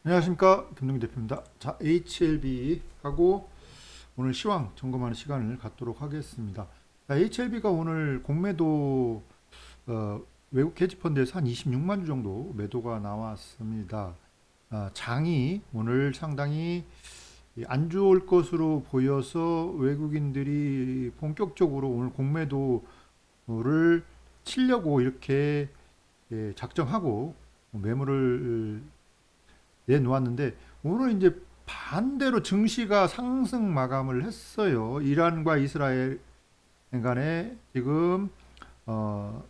안녕하십니까, 김동기 대표입니다. 자, HLB하고 오늘 시황 점검하는 시간을 갖도록 하겠습니다. 자, HLB가 오늘 공매도 외국 헤지펀드에서 한 26만 주 정도 매도가 나왔습니다. 장이 오늘 상당히 안 좋을 것으로 보여서 외국인들이 본격적으로 오늘 공매도를 치려고 이렇게 작정하고 매물을 내놓았는데, 오늘 이제 반대로 증시가 상승 마감을 했어요. 이란과 이스라엘 간에 지금 어,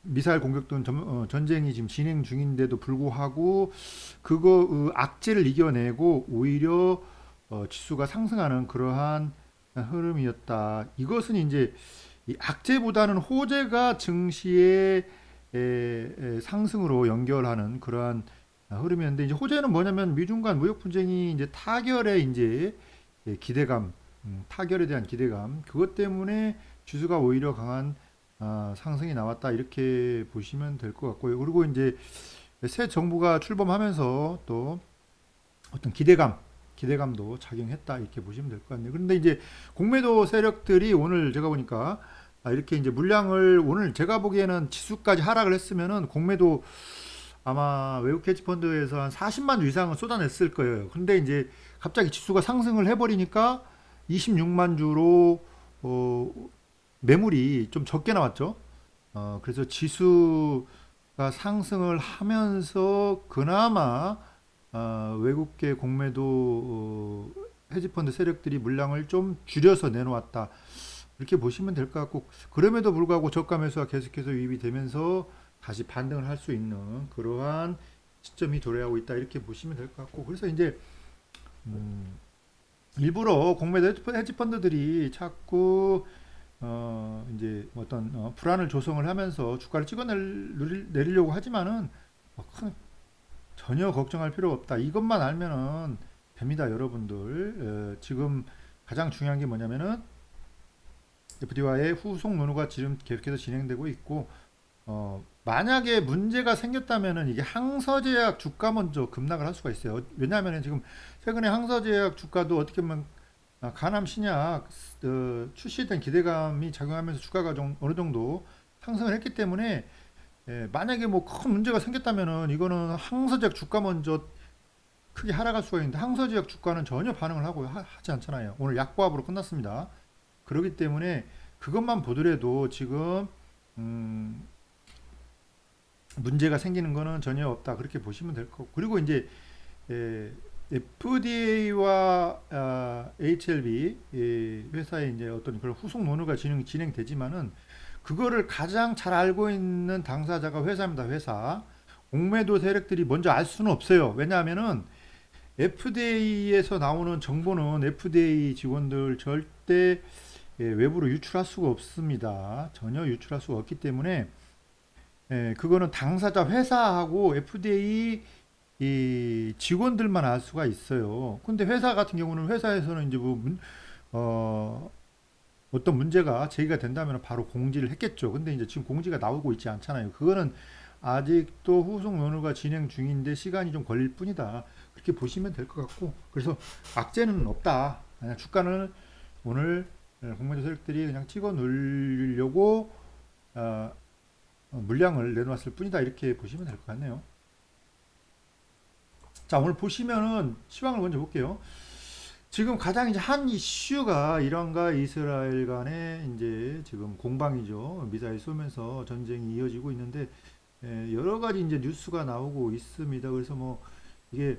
미사일 공격 등 전쟁이 지금 진행 중인데도 불구하고 그거 악재를 이겨내고 오히려 지수가 상승하는 그러한 흐름이었다. 이것은 이제 이 악재보다는 호재가 증시의 상승으로 연결하는 그러한 흐름이었는데, 이제 호재는 뭐냐면 미중 간 무역 분쟁이 이제 타결에 이제 기대감, 타결에 대한 기대감, 그것 때문에 지수가 오히려 강한 상승이 나왔다, 이렇게 보시면 될 것 같고요. 그리고 이제 새 정부가 출범하면서 또 어떤 기대감도 작용했다, 이렇게 보시면 될 것 같네요. 그런데 이제 공매도 세력들이 오늘 제가 보니까 이렇게 이제 물량을, 오늘 제가 보기에는 지수까지 하락을 했으면은 공매도 아마 외국 헤지펀드에서 한 40만 주 이상은 쏟아냈을 거예요. 근데 이제 갑자기 지수가 상승을 해버리니까 26만 주로 매물이 좀 적게 나왔죠. 그래서 지수가 상승을 하면서 그나마 외국계 공매도 헤지펀드 세력들이 물량을 좀 줄여서 내놓았다, 이렇게 보시면 될 것 같고, 그럼에도 불구하고 저가 매수가 계속해서 유입이 되면서 다시 반등을 할 수 있는 그러한 시점이 도래하고 있다, 이렇게 보시면 될 것 같고, 그래서 이제 음, 일부러 공매도 헤지펀드들이 자꾸 이제 어떤 불안을 조성을 하면서 주가를 찍어내리려고 하지만은 전혀 걱정할 필요 없다. 이것만 알면은 됩니다, 여러분들. 지금 가장 중요한 게 뭐냐면은 FD와의 후속 논의가 지금 계속해서 진행되고 있고, 만약에 문제가 생겼다면은 이게 항서제약 주가 먼저 급락을 할 수가 있어요. 왜냐하면 지금 최근에 항서제약 주가도 어떻게 보면 간암 신약 출시된 기대감이 작용하면서 주가가 좀 어느 정도 상승을 했기 때문에, 만약에 뭐 큰 문제가 생겼다면은 이거는 항서제약 주가 먼저 크게 하락할 수가 있는데, 항서제약 주가는 전혀 반응을 하고 하지 않잖아요. 오늘 약보합으로 끝났습니다. 그렇기 때문에 그것만 보더라도 지금 음, 문제가 생기는 거는 전혀 없다, 그렇게 보시면 될 거고, 그리고 이제 FDA와 HLB 회사의 이제 어떤 그런 후속 논의가 진행되지만은, 그거를 가장 잘 알고 있는 당사자가 회사입니다. 회사 공매도 세력들이 먼저 알 수는 없어요. 왜냐하면은 FDA에서 나오는 정보는 FDA 직원들 절대 외부로 유출할 수가 없습니다. 전혀 유출할 수가 없기 때문에 그거는 당사자 회사하고 FDA 이 직원들만 알 수가 있어요. 근데 회사 같은 경우는 회사에서는 이제 뭐 어, 어떤 문제가 제기가 된다면 바로 공지를 했겠죠. 근데 이제 지금 공지가 나오고 있지 않잖아요. 그거는 아직도 후속 논의가 진행 중인데 시간이 좀 걸릴 뿐이다, 그렇게 보시면 될 것 같고, 그래서 악재는 없다. 그냥 주가는 오늘 공매도 세력들이 그냥 찍어 누르려고 어, 물량을 내놓았을 뿐이다, 이렇게 보시면 될 것 같네요. 자, 오늘 보시면은 시황을 먼저 볼게요. 지금 가장 이제 한 이슈가 이란과 이스라엘 간의 이제 지금 공방이죠. 미사일 쏘면서 전쟁이 이어지고 있는데, 여러 가지 이제 뉴스가 나오고 있습니다. 그래서 뭐 이게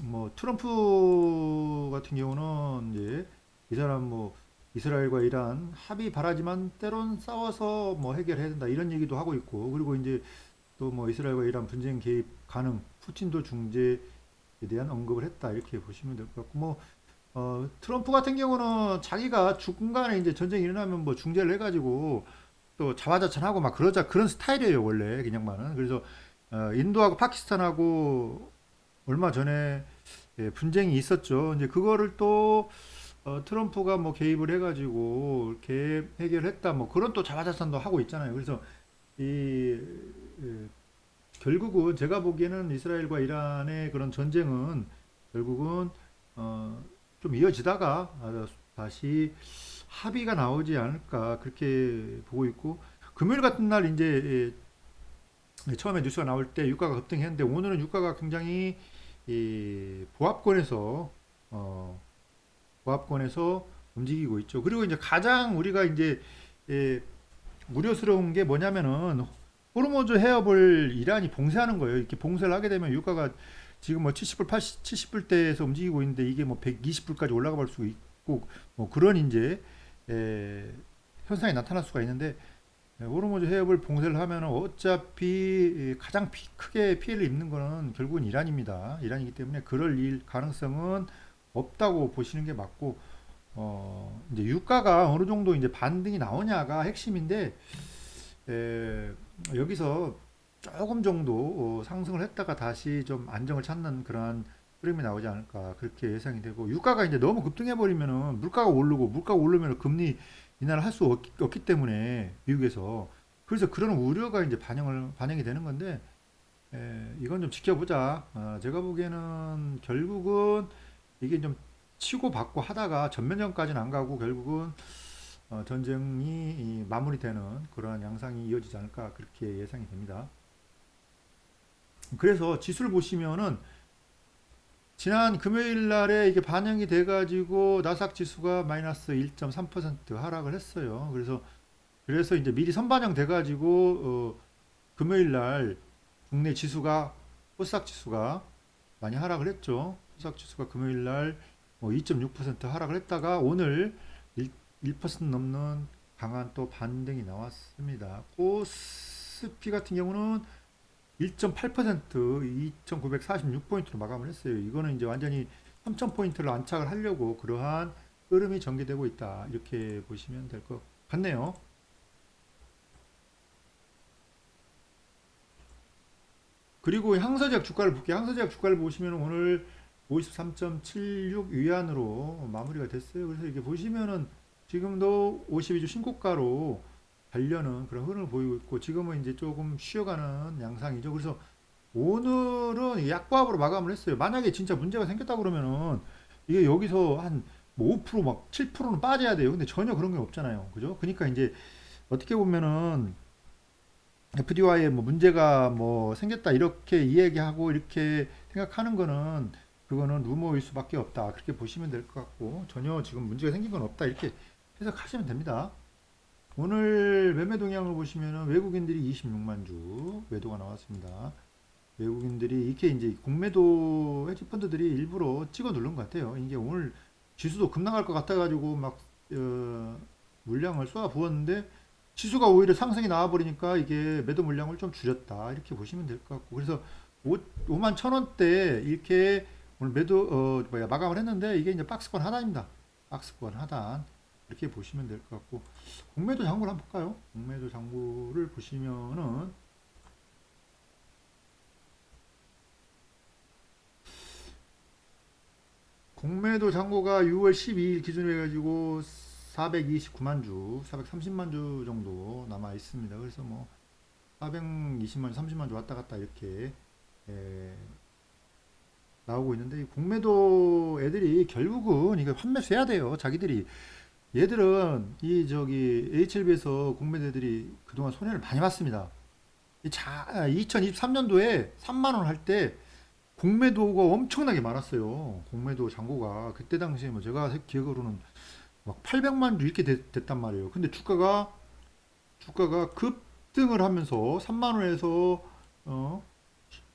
뭐 트럼프 같은 경우는 이제 이 사람 뭐 이스라엘과 이란 합의 바라지만 때론 싸워서 뭐 해결해야 된다, 이런 얘기도 하고 있고, 그리고 이제 또 뭐 이스라엘과 이란 분쟁 개입 가능, 푸틴도 중재에 대한 언급을 했다, 이렇게 보시면 될 것 같고, 뭐 트럼프 같은 경우는 자기가 중간에 이제 전쟁이 일어나면 뭐 중재를 해가지고 또 자화자찬하고 막 그러자, 그런 스타일이에요, 원래 그냥만은. 그래서 인도하고 파키스탄하고 얼마 전에 분쟁이 있었죠. 이제 그거를 또 트럼프가 뭐 개입을 해가지고 이렇게 해결했다, 뭐 그런 또 자화자찬도 하고 있잖아요. 그래서 이 결국은 제가 보기에는 이스라엘과 이란의 그런 전쟁은 결국은 어, 좀 이어지다가 다시 합의가 나오지 않을까 그렇게 보고 있고 금요일 같은 날 이제 처음에 뉴스가 나올 때 유가가 급등했는데 오늘은 유가가 굉장히 보합권에서 어, 보합권에서 움직이고 있죠. 그리고 이제 가장 우리가 이제 예, 우려스러운 게 뭐냐면은 호르무즈 해협을 이란이 봉쇄하는 거예요. 이렇게 봉쇄를 하게 되면 유가가 지금 뭐 70불, 80, 70불대에서 움직이고 있는데 이게 뭐 120불까지 올라가 볼 수 있고 뭐 그런 이제 현상이 나타날 수가 있는데 호르무즈 해협을 봉쇄를 하면은 어차피 가장 크게 피해를 입는 거는 결국은 이란입니다. 이란이기 때문에 그럴 일 가능성은 없다고 보시는 게 맞고 이제 유가가 어느 정도 이제 반등이 나오냐가 핵심인데 에, 여기서 조금 정도 상승을 했다가 다시 좀 안정을 찾는 그러한 흐름이 나오지 않을까 그렇게 예상이 되고 유가가 이제 너무 급등해 버리면은 물가가 오르고 물가가 오르면 금리 인하를 할 수 없기 때문에 미국에서 그래서 그런 우려가 이제 반영이 되는 건데 이건 좀 지켜보자. 제가 보기에는 결국은 이게 좀 치고 받고 하다가 전면전까지는 안 가고 결국은 전쟁이 마무리되는 그러한 양상이 이어지지 않을까 그렇게 예상이 됩니다. 그래서 지수를 보시면은 지난 금요일 날에 이게 반영이 돼가지고 나스닥 지수가 마이너스 1.3% 하락을 했어요. 그래서 이제 미리 선반영 돼가지고 금요일 날 국내 지수가 코스닥 지수가 많이 하락을 했죠. 코스닥 지수가 금요일 날뭐 2.6% 하락을 했다가 오늘 1% 넘는 강한 또 반등이 나왔습니다. 코스피 같은 경우는 1.8% 2,946포인트로 마감을 했어요. 이거는 이제 완전히 3,000포인트를 안착을 하려고 그러한 흐름이 전개되고 있다. 이렇게 보시면 될 것 같네요. 그리고 항서제약 주가를 볼게요. 항서제약 주가를 보시면 오늘 53.76 위안으로 마무리가 됐어요. 그래서 이게 보시면은 지금도 52주 신고가로 가려는 그런 흐름을 보이고 있고 지금은 이제 조금 쉬어가는 양상이죠. 그래서 오늘은 약보합으로 마감을 했어요. 만약에 진짜 문제가 생겼다 그러면은 이게 여기서 한뭐 5%막 7%는 빠져야 돼요. 근데 전혀 그런 게 없잖아요. 그죠? 그러니까 이제 어떻게 보면은 FD와의 뭐 문제가 뭐 생겼다 이렇게 이야기하고 이렇게 생각하는 거는 그거는 루머일 수밖에 없다. 그렇게 보시면 될 것 같고 전혀 지금 문제가 생긴 건 없다. 이렇게 해석하시면 됩니다. 오늘 매매 동향을 보시면은 외국인들이 26만 주 매도가 나왔습니다. 외국인들이 이렇게 이제 공매도 헤지 펀드들이 일부러 찍어 누른 것 같아요. 이게 오늘 지수도 급락할 것 같아가지고 막 물량을 쏟아 부었는데 지수가 오히려 상승이 나와버리니까 이게 매도 물량을 좀 줄였다 이렇게 보시면 될 것 같고 그래서 5만 천 원대 이렇게 오늘 마감을 했는데 이게 이제 박스권 하단입니다. 박스권 하단 이렇게 보시면 될 것 같고 공매도 장부를 한번 볼까요? 공매도 장부를 보시면은 공매도 잔고가 6월 12일 기준으로 해가지고 429만 주, 430만 주 정도 남아 있습니다. 그래서 뭐 420만 주, 30만 주 왔다 갔다 이렇게 에, 나오고 있는데 이 공매도 애들이 결국은 이거 환매수해야 돼요. 자기들이 얘들은 이 저기 HLB에서 공매도 애들이 그동안 손해를 많이 봤습니다. 2023년도에 3만 원 할 때 공매도가 엄청나게 많았어요. 공매도 잔고가 그때 당시에 뭐 제가 기억으로는 막 800만 주 이렇게 됐단 말이에요. 근데 주가가 급등을 하면서 3만 원에서 어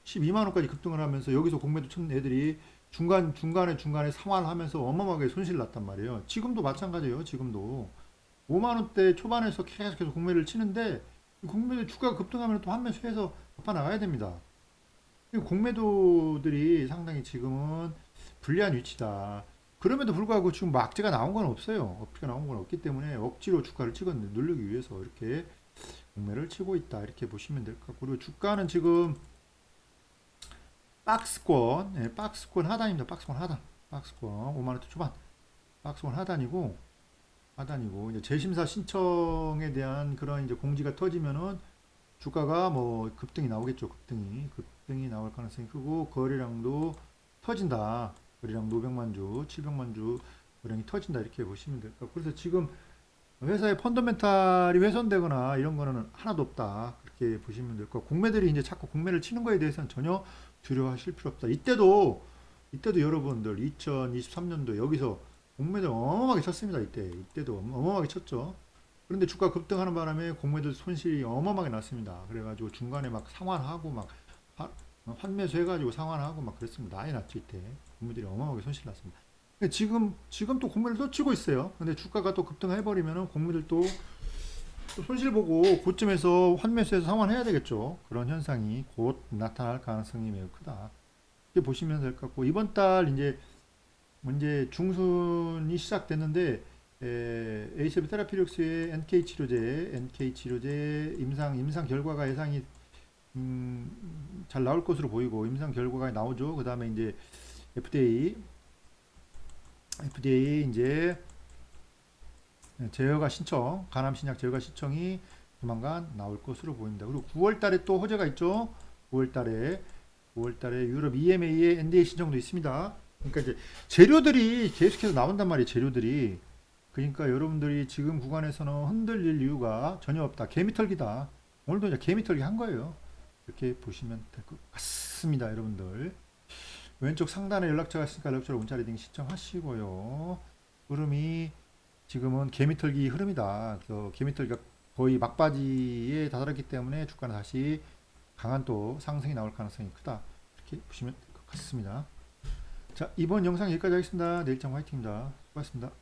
12만 원까지 급등을 하면서 여기서 공매도 쳤는 애들이 중간에 상환하면서 어마어마하게 손실 났단 말이에요. 지금도 마찬가지예요. 지금도 5만 원대 초반에서 계속 공매를 치는데 공매도 주가가 급등하면 또 한 매 수해서 갚아 나가야 됩니다. 공매도들이 상당히 지금은 불리한 위치다. 그럼에도 불구하고 지금 뭐 악재가 나온 건 없어요. 억지가 나온 건 없기 때문에 억지로 주가를 찍었는데 누르기 위해서 이렇게 공매를 치고 있다. 이렇게 보시면 될 것 같고 그리고 주가는 지금 박스권 하단입니다. 박스권 하단. 박스권 5만 원대 초반. 박스권 하단이고 이제 재심사 신청에 대한 그런 이제 공지가 터지면은 주가가 뭐 급등이 나오겠죠. 급등이 나올 가능성이 크고 거래량도 터진다. 거래량 500만 주, 700만 주 거래량이 터진다 이렇게 보시면 될 것 같고 그래서 지금 회사의 펀더멘탈이 훼손되거나 이런 거는 하나도 없다. 그렇게 보시면 될 것 같고 공매들이 이제 자꾸 공매를 치는 거에 대해서는 전혀 두려워하실 필요 없다. 이때도 여러분들 2023년도 여기서 공매들 어마어마하게 쳤습니다. 이때도 어마어마하게 쳤죠. 그런데 주가 급등하는 바람에 공매들 손실이 어마어마하게 났습니다. 그래가지고 중간에 막 상환하고 막 환매수 해가지고 상환하고 막 그랬습니다. 난리 났죠 이때 공매들이 어마어마하게 손실 났습니다. 근데 지금 또 공매를 또 치고 있어요. 근데 주가가 또 급등해버리면은 공매들 또 손실 보고 고점에서 환매수해서 상환해야 되겠죠. 그런 현상이 곧 나타날 가능성이 매우 크다. 이렇게 보시면 될 것 같고 이번 달 이제 중순이 시작됐는데 에이세브 테라피력스의 NK 치료제 임상 결과가 예상이 잘 나올 것으로 보이고 임상 결과가 나오죠. 그 다음에 이제 FDA 이제 간암 신약 제어가 신청이 조만간 나올 것으로 보입니다. 그리고 9월 달에 또 호재가 있죠. 9월 달에 유럽 EMA의 NDA 신청도 있습니다. 그러니까 이제 재료들이 계속해서 나온단 말이에요. 재료들이. 그러니까 여러분들이 지금 구간에서는 흔들릴 이유가 전혀 없다. 개미털기다. 오늘도 이제 개미털기 한 거예요. 이렇게 보시면 될 것 같습니다. 여러분들. 왼쪽 상단에 연락처가 있으니까 연락처로 문자 리딩 신청하시고요. 흐름이 지금은 개미털기 흐름이다. 그래서 개미털기가 거의 막바지에 다다랐기 때문에 주가는 다시 강한 또 상승이 나올 가능성이 크다. 이렇게 보시면 될 것 같습니다. 자, 이번 영상 여기까지 하겠습니다. 내일장 화이팅입니다. 수고하셨습니다.